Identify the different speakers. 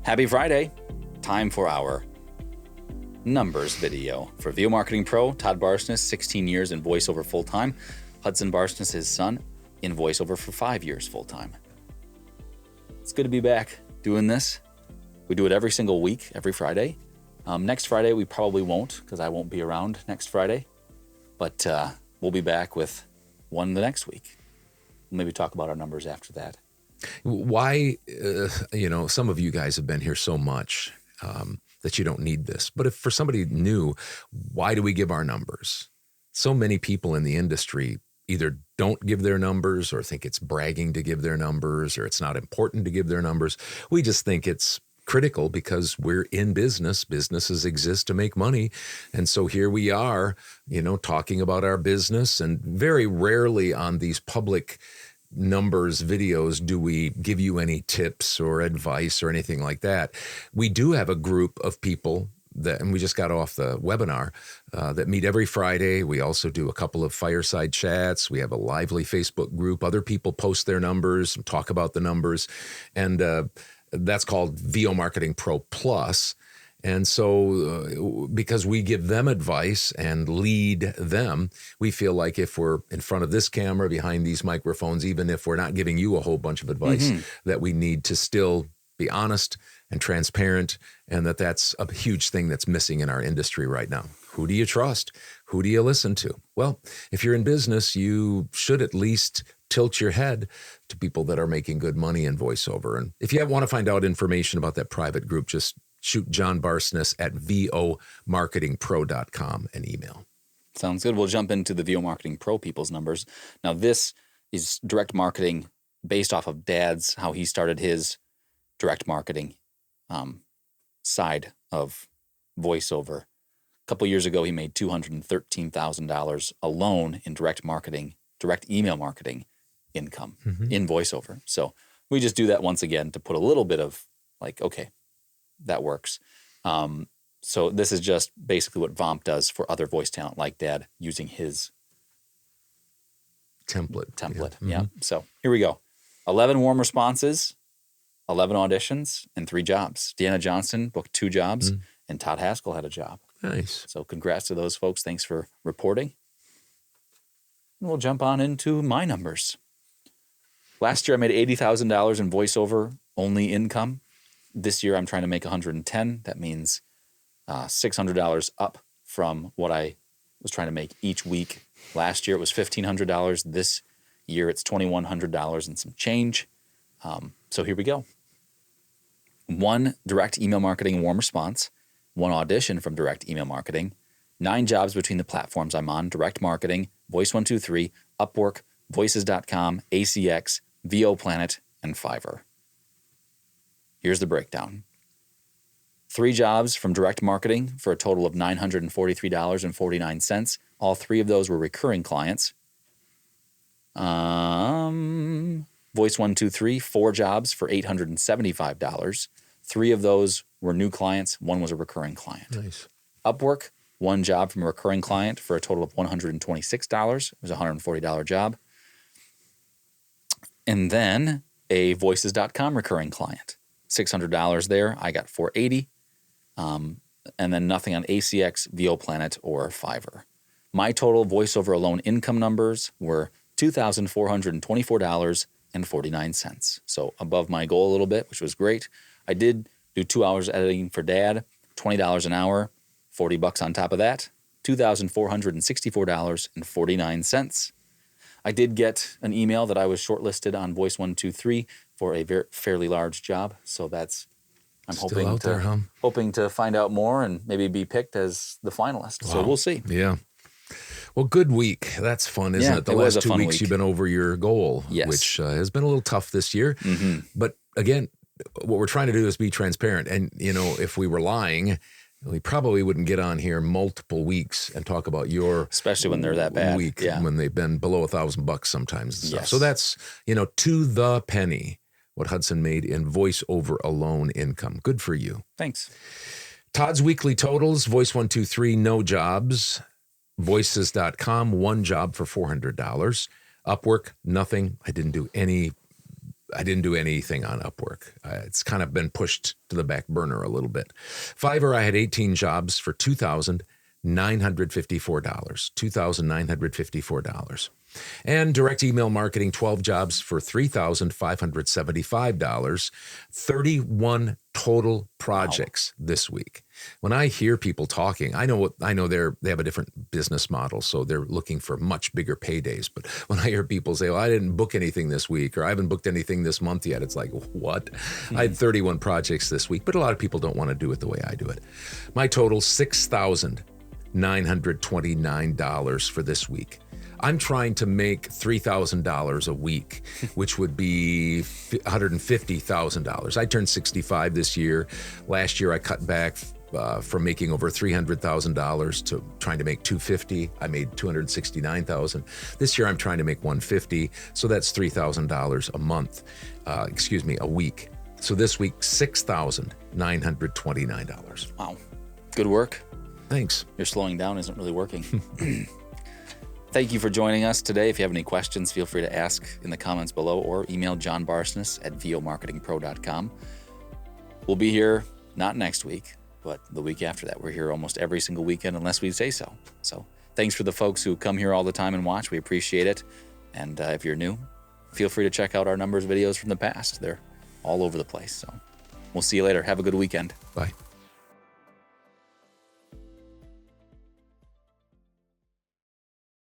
Speaker 1: Happy Friday. Time for our numbers video. For VO Marketing Pro, Todd Barsness, 16 years in voiceover full-time. Hudson Barsness, his son, in voiceover for 5 years full-time. It's good to be back doing this. We do it every single week, every Friday. Next Friday, we probably won't because I won't be around next Friday. But we'll be back with one the next week. We'll maybe talk about our numbers after that.
Speaker 2: Why, some of you guys have been here so much that you don't need this. But if for somebody new, why do we give our numbers? So many people in the industry either don't give their numbers or think it's bragging to give their numbers or it's not important to give their numbers. We just think it's critical because we're in business. Businesses exist to make money. And so here we are, talking about our business, and very rarely on these public numbers videos do we give you any tips or advice or anything like that. We do have a group of people that, and we just got off the webinar, that meet every Friday. We also do a couple of fireside chats. We have a lively Facebook group. Other people post their numbers and talk about the numbers. And that's called VO Marketing Pro Plus. And so because we give them advice and lead them, we feel like if we're in front of this camera, behind these microphones, even if we're not giving you a whole bunch of advice, that we need to still be honest and transparent, and that's a huge thing that's missing in our industry right now. Who do you trust? Who do you listen to? Well, if you're in business, you should at least tilt your head to people that are making good money in voiceover. And if you want to find out information about that private group, just shoot John Barsness at vomarketingpro.com an email.
Speaker 1: Sounds good. We'll jump into the VO Marketing Pro people's numbers. Now, this is direct marketing based off of Dad's, how he started his direct marketing side of voiceover. A couple years ago, he made $213,000 alone in direct email marketing income in voiceover. So we just do that once again to put a little bit of okay, that works. So this is just basically what VOMP does for other voice talent like Dad using his template. Yeah. So here we go. 11 warm responses, 11 auditions, and 3 jobs. Deanna Johnston booked 2 jobs, and Todd Haskell had a job.
Speaker 2: Nice.
Speaker 1: So congrats to those folks. Thanks for reporting. And we'll jump on into my numbers. Last year, I made $80,000 in voiceover only income. This year, I'm trying to make $110,000. That means $600 up from what I was trying to make each week. Last year, it was $1,500. This year, it's $2,100 and some change. So here we go. 1 direct email marketing warm response, 1 audition from direct email marketing, 9 jobs between the platforms I'm on: direct marketing, Voice123, Upwork, Voices.com, ACX, VO Planet, and Fiverr. Here's the breakdown. 3 jobs from direct marketing for a total of $943.49. All 3 of those were recurring clients. Voice123, 4 jobs for $875. 3 of those were new clients. 1 was a recurring client.
Speaker 2: Nice.
Speaker 1: Upwork, 1 job from a recurring client for a total of $126. It was a $140 job. And then a Voices.com recurring client. $600 there. I got $480. And then nothing on ACX, VO Planet, or Fiverr. My total voiceover alone income numbers were $2,424.49. So above my goal a little bit, which was great. I did do 2 hours editing for Dad, $20 an hour, $40 on top of that, $2,464.49. I did get an email that I was shortlisted on Voice123 for a fairly large job. So I'm hoping to find out more and maybe be picked as the finalist. Wow. So we'll see.
Speaker 2: Yeah. Well, good week. That's fun, isn't it? The last 2 weeks you've been over your goal, which has been a little tough this year. But again, what we're trying to do is be transparent. And, if we were lying, we probably wouldn't get on here multiple weeks and talk about your
Speaker 1: especially when they're that bad
Speaker 2: week, when they've been below $1,000 sometimes and stuff.
Speaker 1: Yes.
Speaker 2: So that's, to the penny what Hudson made in voiceover alone income. Good for you.
Speaker 1: Thanks.
Speaker 2: Todd's weekly totals: Voice123, no jobs. Voices.com, 1 job for $400. Upwork, nothing. I didn't do any I didn't do anything on Upwork. It's kind of been pushed to the back burner a little bit. Fiverr, I had 18 jobs for $2,954. $2,954. And direct email marketing, 12 jobs for $3,575. 31 total projects this week. When I hear people talking, I know they have a different business model, so they're looking for much bigger paydays. But when I hear people say, "Well, I didn't book anything this week," or "I haven't booked anything this month yet," it's like, what? I had 31 projects this week, but a lot of people don't want to do it the way I do it. My total, $6,929 for this week. I'm trying to make $3,000 a week, which would be $150,000. I turned 65 this year. Last year, I cut back from making over $300,000 to trying to make $250,000. I made $269,000. This year, I'm trying to make $150,000. So that's $3,000 a month. A week. So this week, $6,929.
Speaker 1: Wow. Good work.
Speaker 2: Thanks.
Speaker 1: Your slowing down isn't really working. Thank you for joining us today. If you have any questions, feel free to ask in the comments below or email John Barsness at vomarketingpro.com. We'll be here not next week, but the week after that. We're here almost every single weekend unless we say so. So thanks for the folks who come here all the time and watch. We appreciate it. And if you're new, feel free to check out our numbers videos from the past. They're all over the place. So we'll see you later. Have a good weekend.
Speaker 2: Bye.